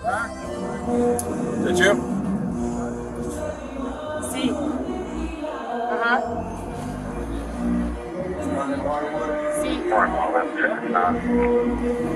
Did you? See.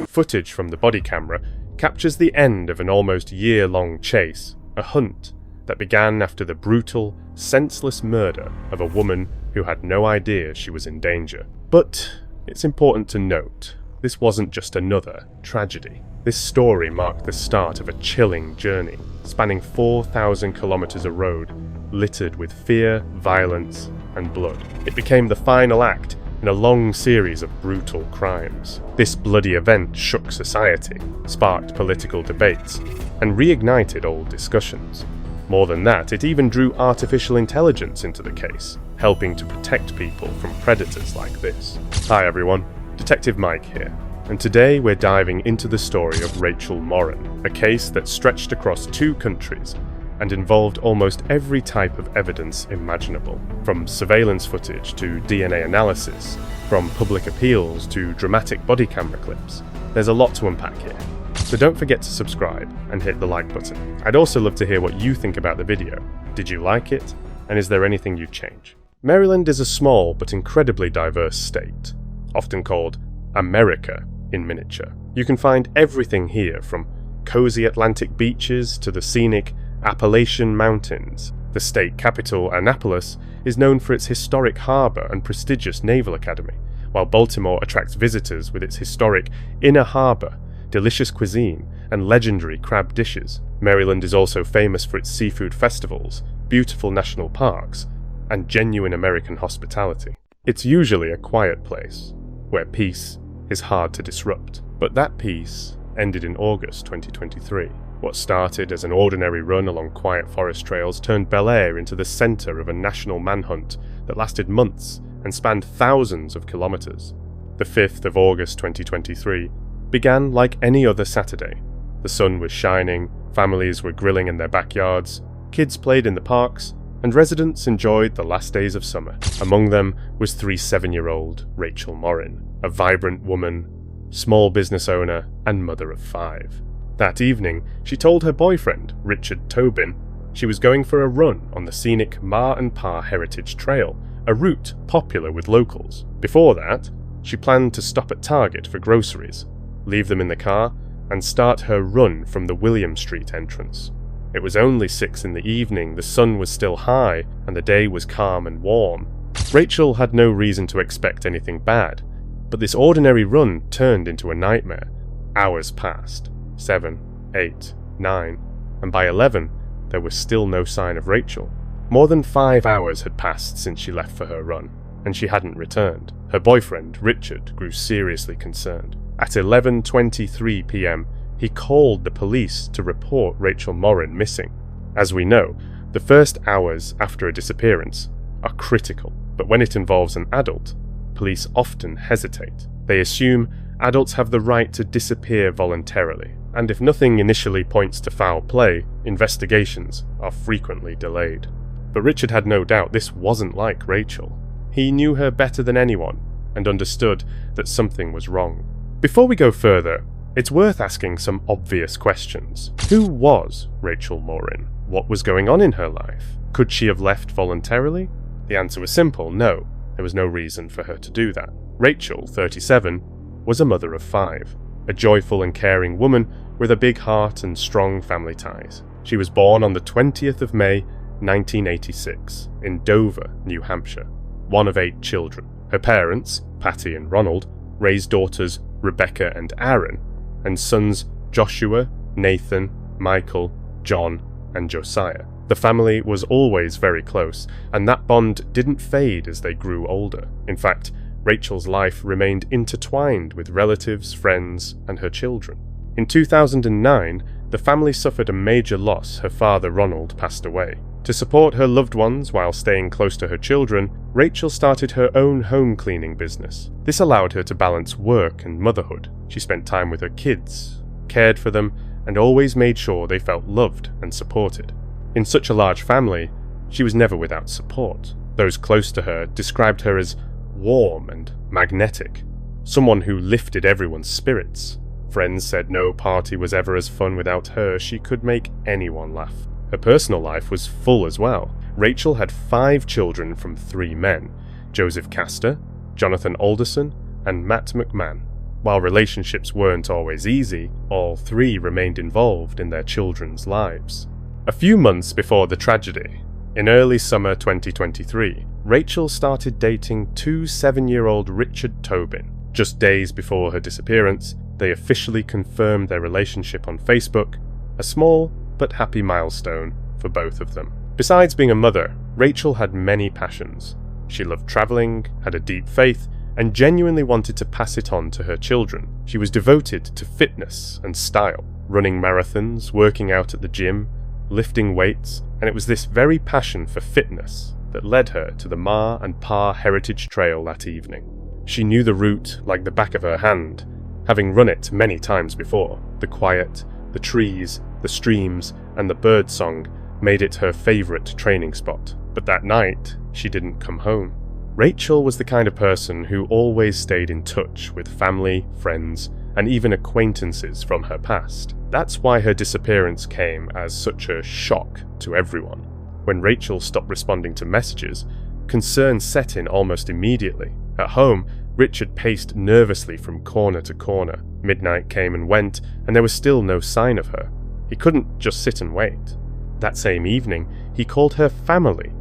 Footage from the body camera captures the end of an almost year-long chase, a hunt that began after the brutal, senseless murder of a woman who had no idea she was in danger. But it's important to note, this wasn't just another tragedy. This story marked the start of a chilling journey, spanning 4,000 kilometers of road, littered with fear, violence, and blood. It became the final act in a long series of brutal crimes. This bloody event shook society, sparked political debates, and reignited old discussions. More than that, it even drew artificial intelligence into the case, helping to protect people from predators like this. Hi everyone, Detective Mike here, and today we're diving into the story of Rachel Morin, a case that stretched across 2 countries and involved almost every type of evidence imaginable, from surveillance footage to DNA analysis, from public appeals to dramatic body camera clips. There's a lot to unpack here, so don't forget to subscribe and hit the like button. I'd also love to hear what you think about the video. Did you like it? And is there anything you'd change? Maryland is a small but incredibly diverse state, often called America in miniature. You can find everything here, from cozy Atlantic beaches to the scenic Appalachian Mountains. The state capital, Annapolis, is known for its historic harbor and prestigious naval academy, while Baltimore attracts visitors with its historic inner harbor, delicious cuisine, and legendary crab dishes. Maryland is also famous for its seafood festivals, beautiful national parks, and genuine American hospitality. It's usually a quiet place, where peace is hard to disrupt. But that peace ended in August 2023. What started as an ordinary run along quiet forest trails turned Bel Air into the center of a national manhunt that lasted months and spanned thousands of kilometers. The 5th of August 2023 began like any other Saturday. The sun was shining, families were grilling in their backyards, kids played in the parks, and residents enjoyed the last days of summer. Among them was 3 7-year-old Rachel Morin, a vibrant woman, small business owner, and mother of 5. That evening, she told her boyfriend, Richard Tobin, she was going for a run on the scenic Ma and Pa Heritage Trail, a route popular with locals. Before that, she planned to stop at Target for groceries, leave them in the car, and start her run from the William Street entrance. It was only 6 in the evening, the sun was still high, and the day was calm and warm. Rachel had no reason to expect anything bad, but this ordinary run turned into a nightmare. Hours passed. 7, 8, 9, and by 11, there was still no sign of Rachel. More than 5 hours had passed since she left for her run, and she hadn't returned. Her boyfriend, Richard, grew seriously concerned. At 11:23 p.m., he called the police to report Rachel Morin missing. As we know, the first hours after a disappearance are critical, but when it involves an adult, police often hesitate. They assume adults have the right to disappear voluntarily, and if nothing initially points to foul play, investigations are frequently delayed. But Richard had no doubt this wasn't like Rachel. He knew her better than anyone, and understood that something was wrong. Before we go further, it's worth asking some obvious questions. Who was Rachel Morin? What was going on in her life? Could she have left voluntarily? The answer was simple, no. There was no reason for her to do that. Rachel, 37, was a mother of 5, a joyful and caring woman with a big heart and strong family ties. She was born on the 20th of May, 1986, in Dover, New Hampshire, one of 8 children. Her parents, Patty and Ronald, raised daughters Rebecca and Aaron, and sons Joshua, Nathan, Michael, John, and Josiah. The family was always very close, and that bond didn't fade as they grew older. In fact, Rachel's life remained intertwined with relatives, friends, and her children. In 2009, the family suffered a major loss. Her father, Ronald, passed away. To support her loved ones while staying close to her children, Rachel started her own home cleaning business. This allowed her to balance work and motherhood. She spent time with her kids, cared for them, and always made sure they felt loved and supported. In such a large family, she was never without support. Those close to her described her as warm and magnetic, someone who lifted everyone's spirits. Friends said no party was ever as fun without her. She could make anyone laugh. Her personal life was full as well. Rachel had 5 children from 3 men, Joseph Castor, Jonathan Alderson, and Matt McMahon. While relationships weren't always easy, all 3 remained involved in their children's lives. A few months before the tragedy, in early summer 2023, Rachel started dating 2 7-year-old Richard Tobin. Just days before her disappearance, they officially confirmed their relationship on Facebook, a small but happy milestone for both of them. Besides being a mother, Rachel had many passions. She loved traveling, had a deep faith, and genuinely wanted to pass it on to her children. She was devoted to fitness and style, running marathons, working out at the gym, lifting weights, and it was this very passion for fitness that led her to the Ma and Pa Heritage Trail that evening. She knew the route like the back of her hand, having run it many times before. The quiet, the trees, the streams, and the bird song made it her favourite training spot. But that night, she didn't come home. Rachel was the kind of person who always stayed in touch with family, friends, and even acquaintances from her past. That's why her disappearance came as such a shock to everyone. When Rachel stopped responding to messages, concern set in almost immediately. At home, Richard paced nervously from corner to corner. Midnight came and went, and there was still no sign of her. He couldn't just sit and wait. That same evening, he called her family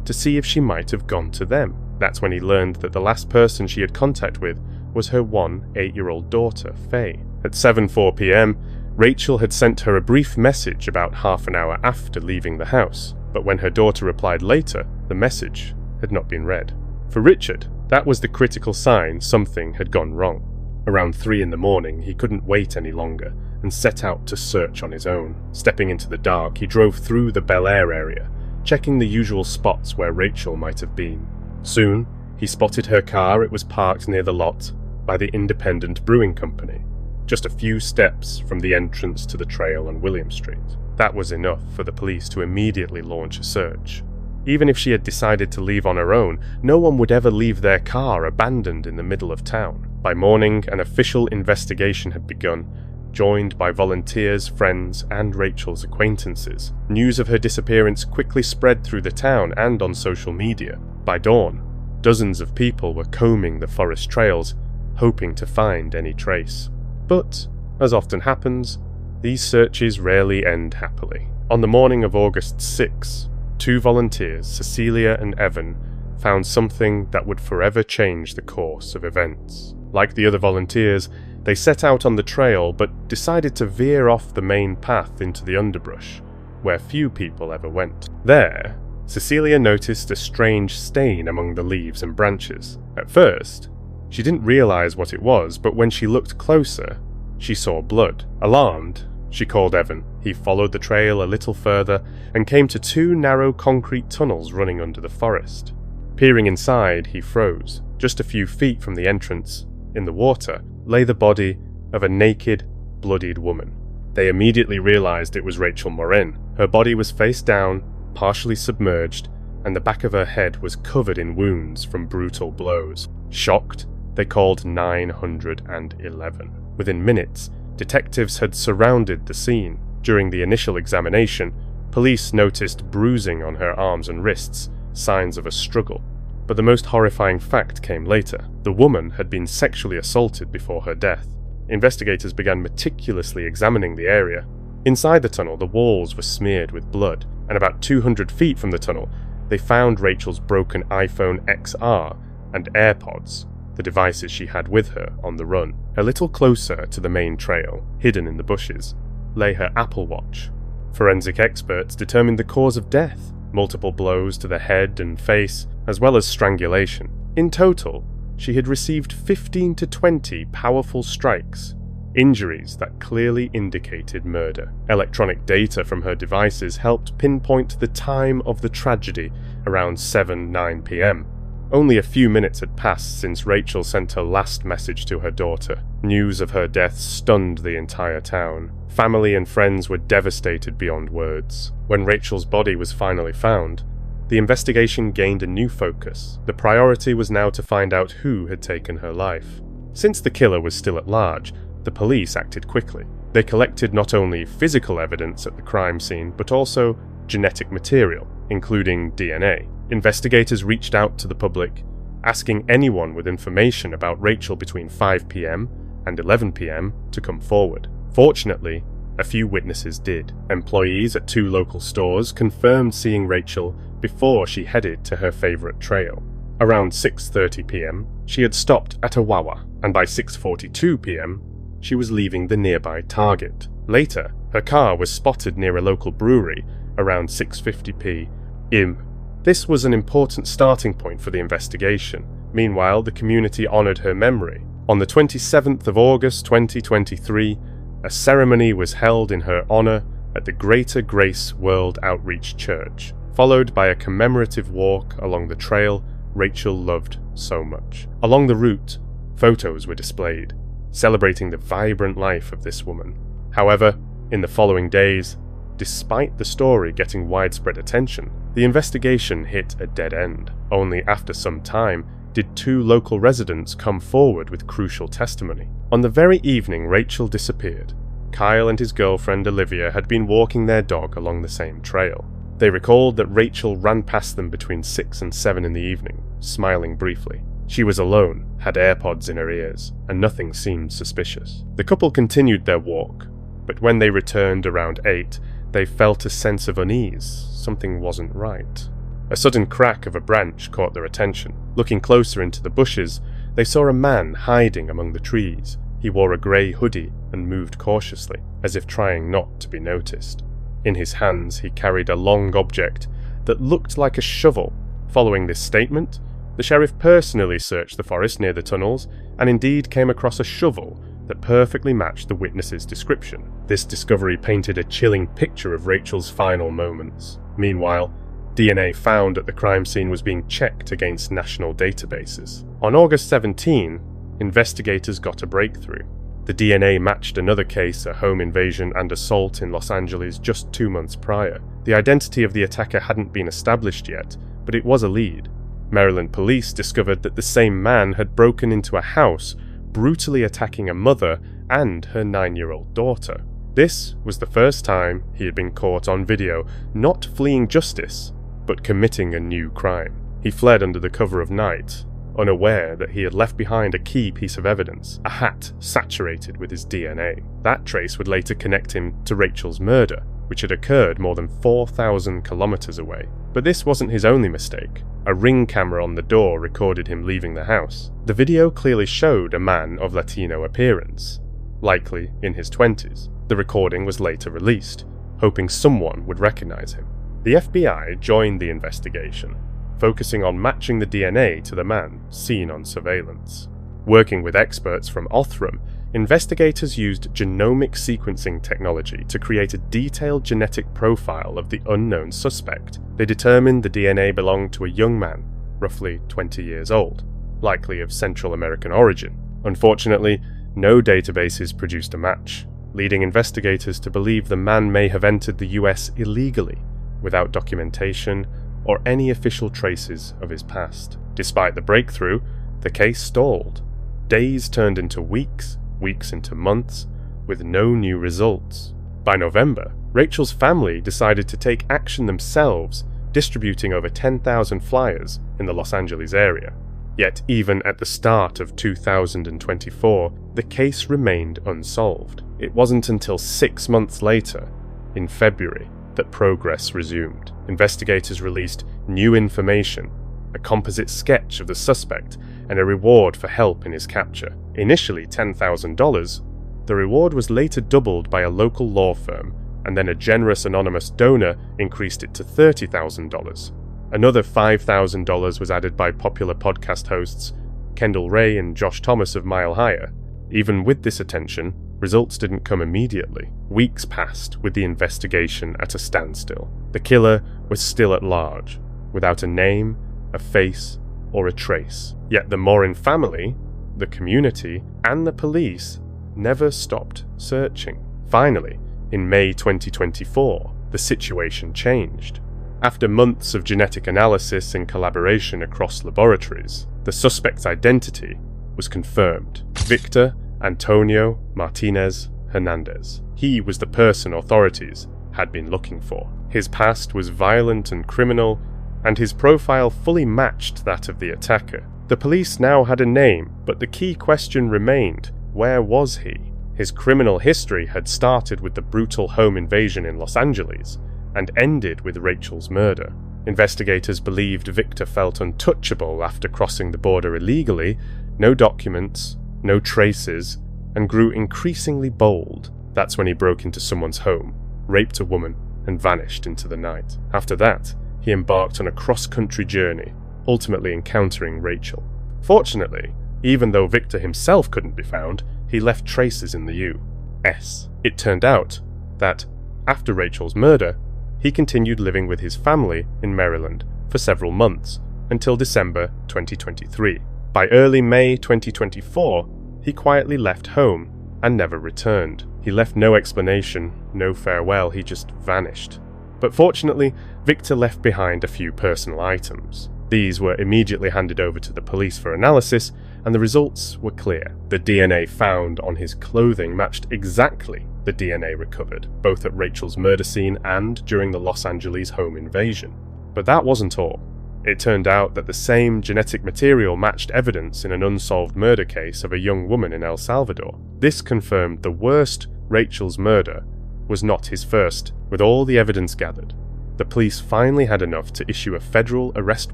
to see if she might have gone to them. That's when he learned that the last person she had contact with was her 8-year-old daughter, Faye. At 7:04 p.m, Rachel had sent her a brief message about half an hour after leaving the house, but when her daughter replied later, the message had not been read. For Richard, that was the critical sign something had gone wrong. Around 3 a.m, he couldn't wait any longer and set out to search on his own. Stepping into the dark, he drove through the Bel Air area, checking the usual spots where Rachel might have been. Soon, he spotted her car. It was parked near the lot by the Independent Brewing Company, just a few steps from the entrance to the trail on William Street. That was enough for the police to immediately launch a search. Even if she had decided to leave on her own, no one would ever leave their car abandoned in the middle of town. By morning, an official investigation had begun, joined by volunteers, friends, and Rachel's acquaintances. News of her disappearance quickly spread through the town and on social media. By dawn, dozens of people were combing the forest trails, hoping to find any trace. But, as often happens, these searches rarely end happily. On the morning of August 6, 2 volunteers, Cecilia and Evan, found something that would forever change the course of events. Like the other volunteers, they set out on the trail but decided to veer off the main path into the underbrush, where few people ever went. There, Cecilia noticed a strange stain among the leaves and branches. At first, she didn't realize what it was, but when she looked closer, she saw blood. Alarmed, she called Evan. He followed the trail a little further and came to 2 narrow concrete tunnels running under the forest. Peering inside, he froze. Just a few feet from the entrance, in the water, lay the body of a naked, bloodied woman. They immediately realized it was Rachel Morin. Her body was face down, partially submerged, and the back of her head was covered in wounds from brutal blows. Shocked, they called 911. Within minutes, detectives had surrounded the scene. During the initial examination, police noticed bruising on her arms and wrists, signs of a struggle. But the most horrifying fact came later. The woman had been sexually assaulted before her death. Investigators began meticulously examining the area. Inside the tunnel, the walls were smeared with blood, and about 200 feet from the tunnel, they found Rachel's broken iPhone XR and AirPods, the devices she had with her on the run. A little closer to the main trail, hidden in the bushes, lay her Apple Watch. Forensic experts determined the cause of death: multiple blows to the head and face, as well as strangulation. In total, she had received 15 to 20 powerful strikes, injuries that clearly indicated murder. Electronic data from her devices helped pinpoint the time of the tragedy, around 7-9 p.m. Only a few minutes had passed since Rachel sent her last message to her daughter. News of her death stunned the entire town. Family and friends were devastated beyond words. When Rachel's body was finally found, the investigation gained a new focus. The priority was now to find out who had taken her life. Since the killer was still at large, the police acted quickly. They collected not only physical evidence at the crime scene, but also genetic material, including DNA. Investigators reached out to the public, asking anyone with information about Rachel between 5 p.m. and 11 p.m. to come forward. Fortunately, a few witnesses did. Employees at 2 local stores confirmed seeing Rachel before she headed to her favorite trail. Around 6:30 p.m., she had stopped at a Wawa, and by 6:42 p.m., she was leaving the nearby Target. Later, her car was spotted near a local brewery around 6:50 p.m. This was an important starting point for the investigation. Meanwhile, the community honored her memory. On the 27th of August 2023, a ceremony was held in her honor at the Greater Grace World Outreach Church, followed by a commemorative walk along the trail Rachel loved so much. Along the route, photos were displayed, celebrating the vibrant life of this woman. However, in the following days, despite the story getting widespread attention, the investigation hit a dead end. Only after some time did 2 local residents come forward with crucial testimony. On the very evening Rachel disappeared, Kyle and his girlfriend Olivia had been walking their dog along the same trail. They recalled that Rachel ran past them between 6 and 7 in the evening, smiling briefly. She was alone, had AirPods in her ears, and nothing seemed suspicious. The couple continued their walk, but when they returned around 8, they felt a sense of unease. Something wasn't right. A sudden crack of a branch caught their attention. Looking closer into the bushes, they saw a man hiding among the trees. He wore a grey hoodie and moved cautiously, as if trying not to be noticed. In his hands he carried a long object that looked like a shovel. Following this statement, the sheriff personally searched the forest near the tunnels and indeed came across a shovel that perfectly matched the witness's description. This discovery painted a chilling picture of Rachel's final moments. Meanwhile, DNA found at the crime scene was being checked against national databases. On August 17, investigators got a breakthrough. The DNA matched another case, a home invasion and assault in Los Angeles just 2 months prior. The identity of the attacker hadn't been established yet, but it was a lead. Maryland police discovered that the same man had broken into a house, brutally attacking a mother and her 9-year-old daughter. This was the first time he had been caught on video, not fleeing justice, but committing a new crime. He fled under the cover of night, unaware that he had left behind a key piece of evidence, a hat saturated with his DNA. That trace would later connect him to Rachel's murder, which had occurred more than 4,000 kilometers away. But this wasn't his only mistake. A Ring camera on the door recorded him leaving the house. The video clearly showed a man of Latino appearance, likely in his 20s. The recording was later released, hoping someone would recognize him. The FBI joined the investigation, focusing on matching the DNA to the man seen on surveillance. Working with experts from Othram, investigators used genomic sequencing technology to create a detailed genetic profile of the unknown suspect. They determined the DNA belonged to a young man, roughly 20 years old, likely of Central American origin. Unfortunately, no databases produced a match, leading investigators to believe the man may have entered the US illegally, without documentation or any official traces of his past. Despite the breakthrough, the case stalled. Days turned into weeks, weeks into months, with no new results. By November, Rachel's family decided to take action themselves, distributing over 10,000 flyers in the Los Angeles area. Yet even at the start of 2024, the case remained unsolved. It wasn't until 6 months later, in February, that progress resumed. Investigators released new information, a composite sketch of the suspect, and a reward for help in his capture. Initially $10,000, the reward was later doubled by a local law firm, and then a generous anonymous donor increased it to $30,000. Another $5,000 was added by popular podcast hosts Kendall Ray and Josh Thomas of Mile Higher. Even with this attention, results didn't come immediately. Weeks passed with the investigation at a standstill. The killer was still at large, without a name, a face, or a trace. Yet the Morin family, the community, and the police never stopped searching. Finally, in May 2024, the situation changed. After months of genetic analysis and collaboration across laboratories, the suspect's identity was confirmed. Victor Antonio Martinez Hernandez. He was the person authorities had been looking for. His past was violent and criminal, and his profile fully matched that of the attacker. The police now had a name, but the key question remained: where was he? His criminal history had started with the brutal home invasion in Los Angeles and ended with Rachel's murder. Investigators believed Victor felt untouchable after crossing the border illegally, no documents, no traces, and grew increasingly bold. That's when he broke into someone's home, raped a woman, and vanished into the night. After that, he embarked on a cross-country journey, ultimately encountering Rachel. Fortunately, even though Victor himself couldn't be found, he left traces in the U.S. It turned out that, after Rachel's murder, he continued living with his family in Maryland for several months, until December 2023. By early May 2024, he quietly left home and never returned. He left no explanation, no farewell, he just vanished. But fortunately, Victor left behind a few personal items. These were immediately handed over to the police for analysis, and the results were clear. The DNA found on his clothing matched exactly the DNA recovered, both at Rachel's murder scene and during the Los Angeles home invasion. But that wasn't all. It turned out that the same genetic material matched evidence in an unsolved murder case of a young woman in El Salvador. This confirmed the worst Rachel's murder was not his first. With all the evidence gathered, the police finally had enough to issue a federal arrest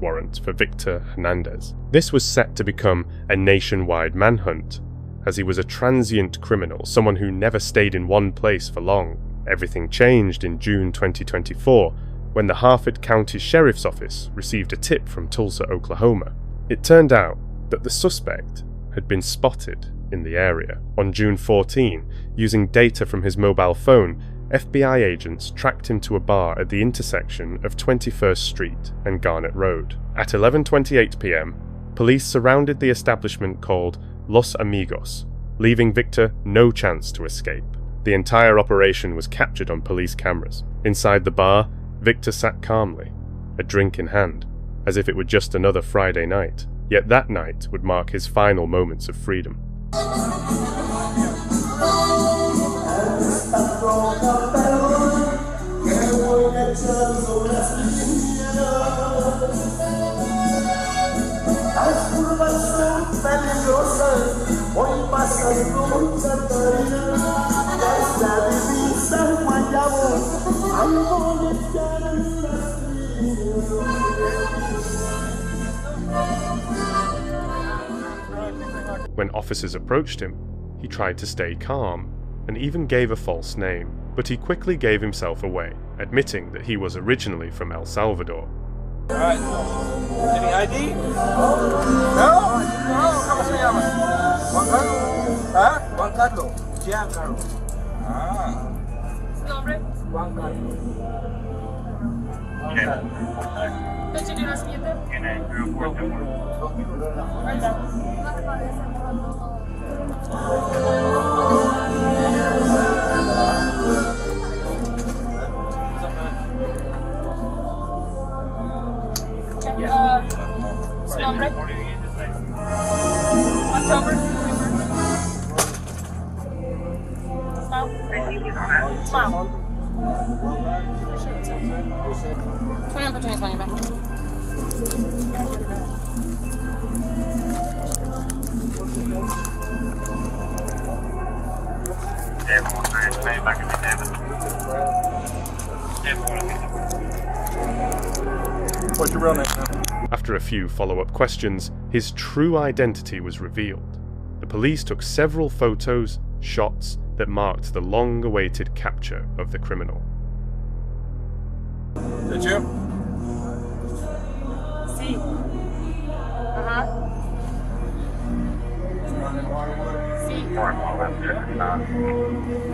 warrant for Victor Hernandez. This was set to become a nationwide manhunt, as he was a transient criminal, someone who never stayed in one place for long. Everything changed in June 2024, when the Harford County Sheriff's Office received a tip from Tulsa, Oklahoma. It turned out that the suspect had been spotted in the area. On June 14, using data from his mobile phone, FBI agents tracked him to a bar at the intersection of 21st Street and Garnett Road. At 11:28 p.m., police surrounded the establishment called Los Amigos, leaving Victor no chance to escape. The entire operation was captured on police cameras. Inside the bar, Victor sat calmly, a drink in hand, as if it were just another Friday night. Yet that night would mark his final moments of freedom. When officers approached him, he tried to stay calm and even gave a false name, but he quickly gave himself away, admitting that he was originally from El Salvador. Alright. Any ID? No? ¿Cómo se llama? Juan Carlos. ¿Ah? Juan Carlos. Giancarlo. Ah. Nombre. Juan Carlos. Fecha de nacimiento. Su nombre. October. Smile. 20 back. What's your real name? After a few follow-up questions, his true identity was revealed. The police took several photos, shots that marked the long-awaited capture of the criminal. Did you? Sí. Ajá. Sí.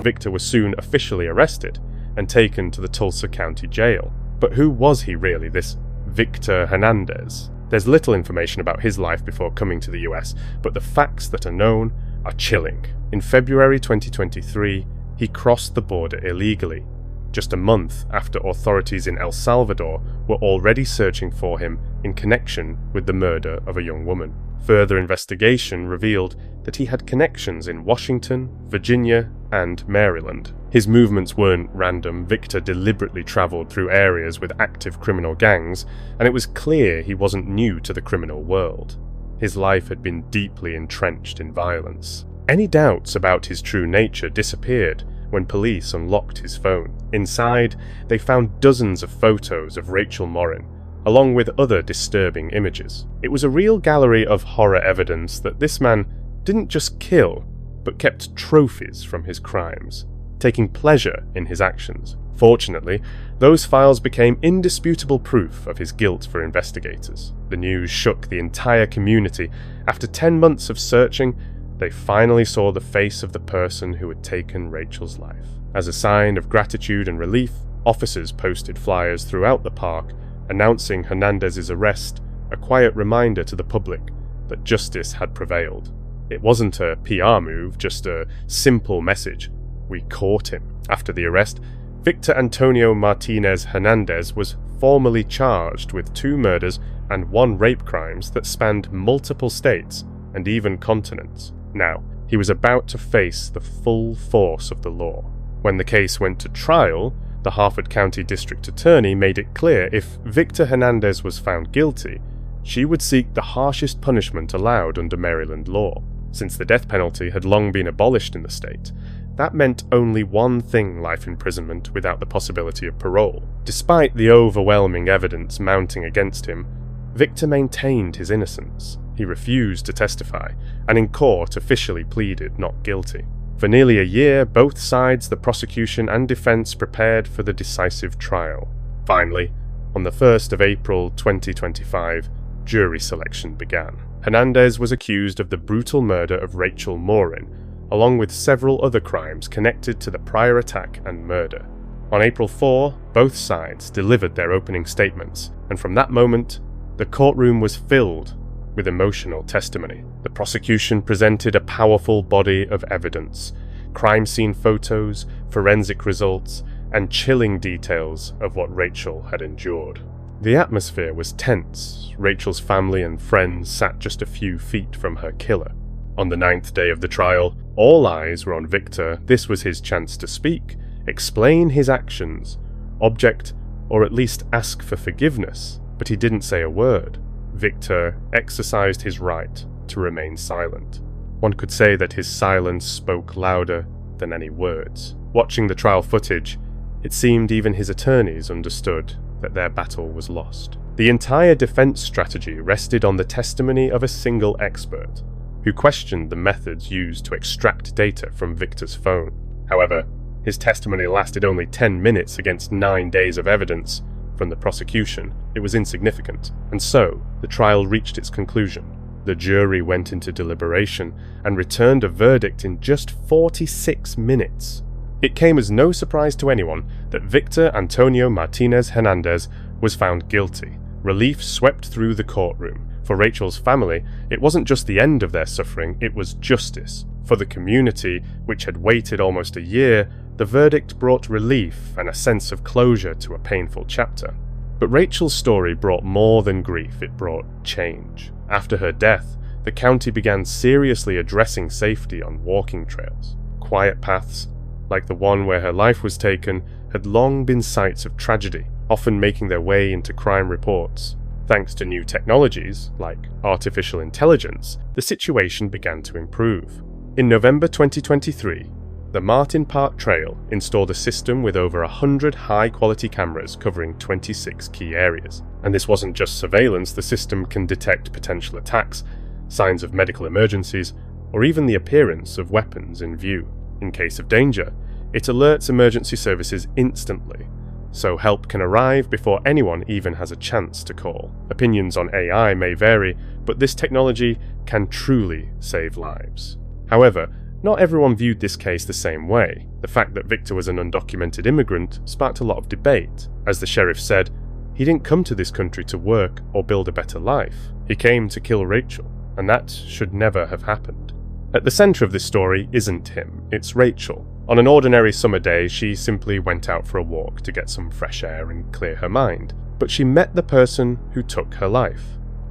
Victor was soon officially arrested and taken to the Tulsa County Jail. But who was he really, this Victor Hernandez? There's little information about his life before coming to the US, but the facts that are known are chilling. In February 2023, he crossed the border illegally, just a month after authorities in El Salvador were already searching for him in connection with the murder of a young woman. Further investigation revealed that he had connections in Washington, Virginia, and Maryland. His movements weren't random. Victor deliberately traveled through areas with active criminal gangs, and it was clear he wasn't new to the criminal world. His life had been deeply entrenched in violence. Any doubts about his true nature disappeared when police unlocked his phone. Inside, they found dozens of photos of Rachel Morin, along with other disturbing images. It was a real gallery of horror evidence that this man didn't just kill, but kept trophies from his crimes, taking pleasure in his actions. Fortunately, those files became indisputable proof of his guilt for investigators. The news shook the entire community. After 10 months of searching, they finally saw the face of the person who had taken Rachel's life. As a sign of gratitude and relief, officers posted flyers throughout the park announcing Hernandez's arrest, a quiet reminder to the public that justice had prevailed. It wasn't a PR move, just a simple message. We caught him. After the arrest, Victor Antonio Martinez Hernandez was formally charged with 2 murders and 1 rape crimes that spanned multiple states and even continents. Now, he was about to face the full force of the law. When the case went to trial, the Harford County District Attorney made it clear if Victor Hernandez was found guilty, she would seek the harshest punishment allowed under Maryland law. Since the death penalty had long been abolished in the state, that meant only one thing: life imprisonment without the possibility of parole. Despite the overwhelming evidence mounting against him, Victor maintained his innocence. He refused to testify, and in court officially pleaded not guilty. For nearly a year, both sides, the prosecution and defense, prepared for the decisive trial. Finally, on the 1st of April 2025, jury selection began. Hernandez was accused of the brutal murder of Rachel Morin, along with several other crimes connected to the prior attack and murder. On April 4, both sides delivered their opening statements, and from that moment, the courtroom was filled with emotional testimony. The prosecution presented a powerful body of evidence: crime scene photos, forensic results, and chilling details of what Rachel had endured. The atmosphere was tense. Rachel's family and friends sat just a few feet from her killer. On the 9th day of the trial, all eyes were on Victor. This was his chance to speak, explain his actions, object, or at least ask for forgiveness, but he didn't say a word. Victor exercised his right to remain silent. One could say that his silence spoke louder than any words. Watching the trial footage, it seemed even his attorneys understood that their battle was lost. The entire defense strategy rested on the testimony of a single expert, who questioned the methods used to extract data from Victor's phone. However, his testimony lasted only 10 minutes against 9 days of evidence from the prosecution. It was insignificant, and so the trial reached its conclusion. The jury went into deliberation and returned a verdict in just 46 minutes. It came as no surprise to anyone that Victor Antonio Martinez Hernandez was found guilty. Relief swept through the courtroom. For Rachel's family, it wasn't just the end of their suffering, it was justice. For the community, which had waited almost a year, the verdict brought relief and a sense of closure to a painful chapter. But Rachel's story brought more than grief, it brought change. After her death, the county began seriously addressing safety on walking trails. Quiet paths, like the one where her life was taken, had long been sites of tragedy, often making their way into crime reports. Thanks to new technologies, like artificial intelligence, the situation began to improve. In November 2023, the Martin Park Trail installed a system with over 100 high-quality cameras covering 26 key areas. And this wasn't just surveillance. The system can detect potential attacks, signs of medical emergencies, or even the appearance of weapons in view. In case of danger, it alerts emergency services instantly, so help can arrive before anyone even has a chance to call. Opinions on AI may vary, but this technology can truly save lives. However, not everyone viewed this case the same way. The fact that Victor was an undocumented immigrant sparked a lot of debate. As the sheriff said, he didn't come to this country to work or build a better life. He came to kill Rachel, and that should never have happened. At the center of this story isn't him, it's Rachel. On an ordinary summer day, she simply went out for a walk to get some fresh air and clear her mind. But she met the person who took her life.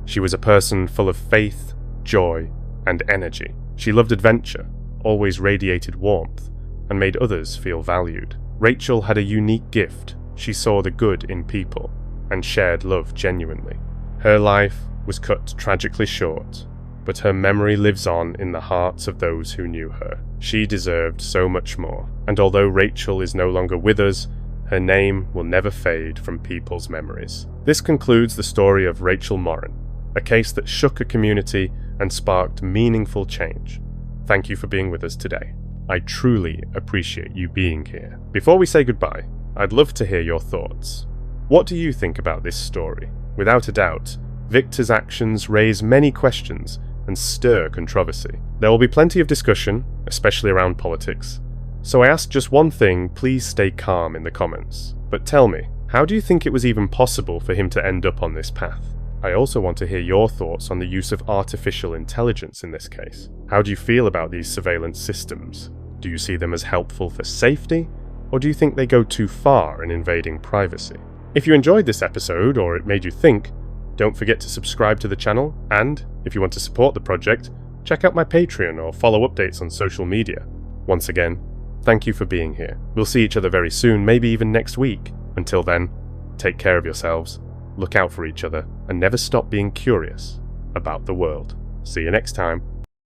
She was a person full of faith, joy, and energy. She loved adventure, always radiated warmth, and made others feel valued. Rachel had a unique gift. She saw the good in people, and shared love genuinely. Her life was cut tragically short, but her memory lives on in the hearts of those who knew her. She deserved so much more, and although Rachel is no longer with us, her name will never fade from people's memories. This concludes the story of Rachel Morin, a case that shook a community and sparked meaningful change. Thank you for being with us today. I truly appreciate you being here. Before we say goodbye, I'd love to hear your thoughts. What do you think about this story? Without a doubt, Victor's actions raise many questions and stir controversy. There will be plenty of discussion, especially around politics. So I ask just one thing, please stay calm in the comments. But tell me, how do you think it was even possible for him to end up on this path? I also want to hear your thoughts on the use of artificial intelligence in this case. How do you feel about these surveillance systems? Do you see them as helpful for safety, or do you think they go too far in invading privacy? If you enjoyed this episode, or it made you think, don't forget to subscribe to the channel, and if you want to support the project, check out my Patreon or follow updates on social media. Once again, thank you for being here. We'll see each other very soon, maybe even next week. Until then, take care of yourselves, look out for each other, and never stop being curious about the world. See you next time.